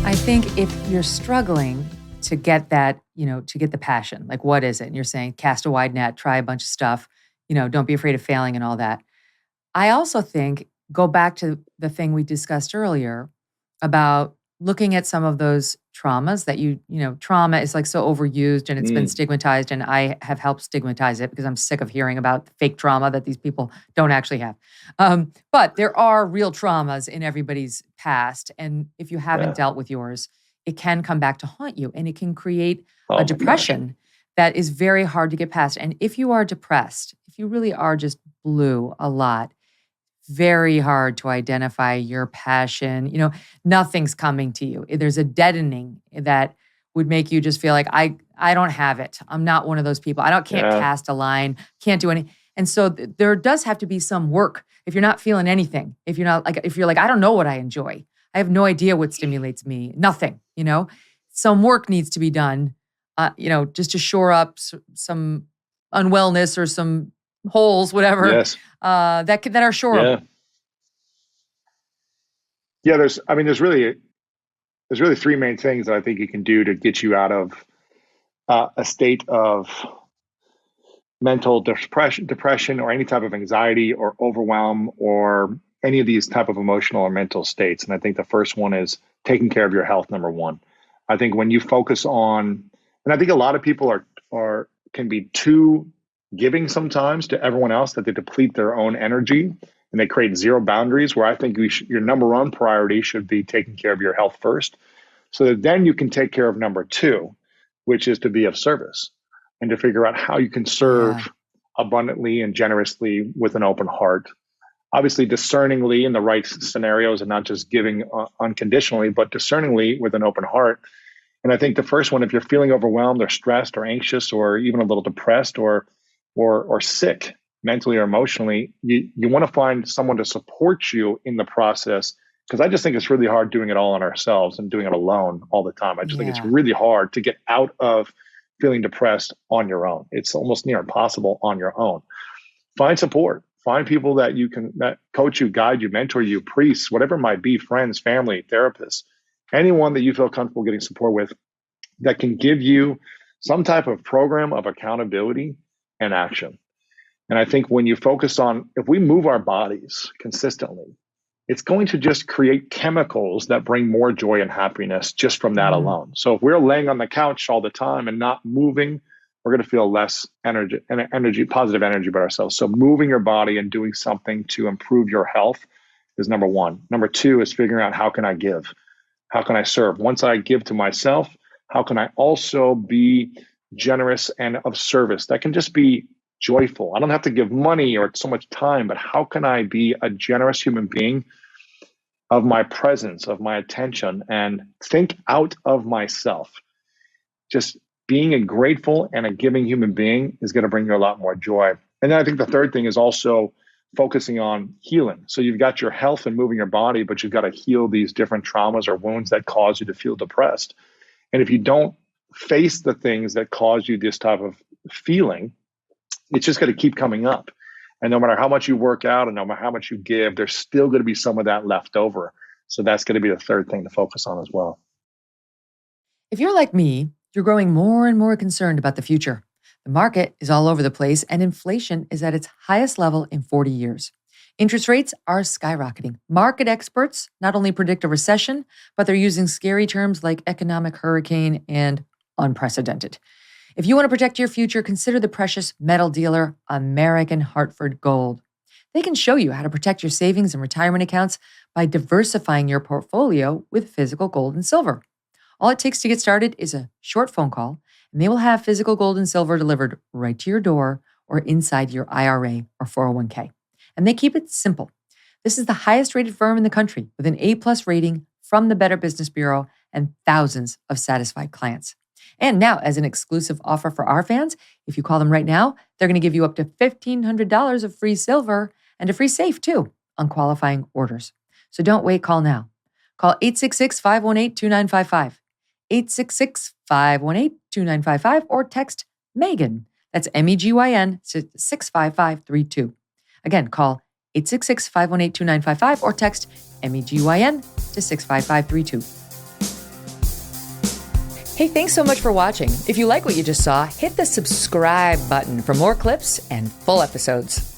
I think if you're struggling to get that, to get the passion, like what is it? And you're saying cast a wide net, try a bunch of stuff, don't be afraid of failing and all that. I also think go back to the thing we discussed earlier about looking at some of those traumas that trauma is like so overused and it's been Mm, stigmatized. And I have helped stigmatize it because I'm sick of hearing about fake trauma that these people don't actually have. But there are real traumas in everybody's past. And if you haven't yeah. dealt with yours, it can come back to haunt you and it can create a Oh my gosh. depression that is very hard to get past. And if you are depressed, if you really are just blue a lot, very hard to identify your passion. Nothing's coming to you. There's a deadening that would make you just feel like I don't have it. I'm not one of those people. Can't Yeah. cast a line, can't do any. And so there does have to be some work. If you're not feeling anything, if you're like I don't know what I enjoy. I have no idea what stimulates me. Nothing. Some work needs to be done. Just to shore up some unwellness or some holes, whatever, Yes. that are Yeah. shoreable. Yeah. There's really three main things that I think you can do to get you out of a state of mental depression, or any type of anxiety or overwhelm, or any of these type of emotional or mental states. And I think the first one is taking care of your health. Number one, I think when you focus on, and I think a lot of people are can be too giving sometimes to everyone else, that they deplete their own energy and they create zero boundaries. Where I think your number one priority should be taking care of your health first, so that then you can take care of number two, which is to be of service and to figure out how you can Yeah. serve abundantly and generously with an open heart. Obviously, discerningly in the right scenarios, and not just giving unconditionally, but discerningly with an open heart. And I think the first one, if you're feeling overwhelmed or stressed or anxious or even a little depressed or sick mentally or emotionally, you want to find someone to support you in the process. Because I just think it's really hard doing it all on ourselves and doing it alone all the time. I just think it's Yeah. really hard to get out of feeling depressed on your own. It's almost near impossible on your own. Find support. Find people that coach you, guide you, mentor you, priests, whatever it might be, friends, family, therapists, anyone that you feel comfortable getting support with, that can give you some type of program of accountability and action. And I think when you focus on, if we move our bodies consistently, it's going to just create chemicals that bring more joy and happiness just from that Mm. alone. So if we're laying on the couch all the time and not moving, we're going to feel less positive energy about ourselves. So moving your body and doing something to improve your health is number one. Number two is figuring out, how can I give? How can I serve? Once I give to myself, how can I also be generous and of service? That can just be joyful. I don't have to give money or so much time, but how can I be a generous human being of my presence, of my attention, and think out of myself? Just being a grateful and a giving human being is going to bring you a lot more joy. And then I think the third thing is also focusing on healing. So you've got your health and moving your body, but you've got to heal these different traumas or wounds that cause you to feel depressed. And if you don't face the things that cause you this type of feeling, it's just going to keep coming up. And no matter how much you work out and no matter how much you give, there's still going to be some of that left over. So that's going to be the third thing to focus on as well. If you're like me, you're growing more and more concerned about the future. The market is all over the place and inflation is at its highest level in 40 years. Interest rates are skyrocketing. Market experts not only predict a recession, but they're using scary terms like economic hurricane and unprecedented. If you want to protect your future, consider the precious metal dealer, American Hartford Gold. They can show you how to protect your savings and retirement accounts by diversifying your portfolio with physical gold and silver. All it takes to get started is a short phone call, and they will have physical gold and silver delivered right to your door or inside your IRA or 401k. And they keep it simple. This is the highest rated firm in the country with an A+ rating from the Better Business Bureau and thousands of satisfied clients. And now, as an exclusive offer for our fans, if you call them right now, they're going to give you up to $1,500 of free silver and a free safe too on qualifying orders. So don't wait, call now. Call 866-518-2955. 866-518-2955 or text Megyn, that's Megyn, to 65532. Again, call 866-518-2955 or text Megyn to 65532. Hey, thanks so much for watching. If you like what you just saw, hit the subscribe button for more clips and full episodes.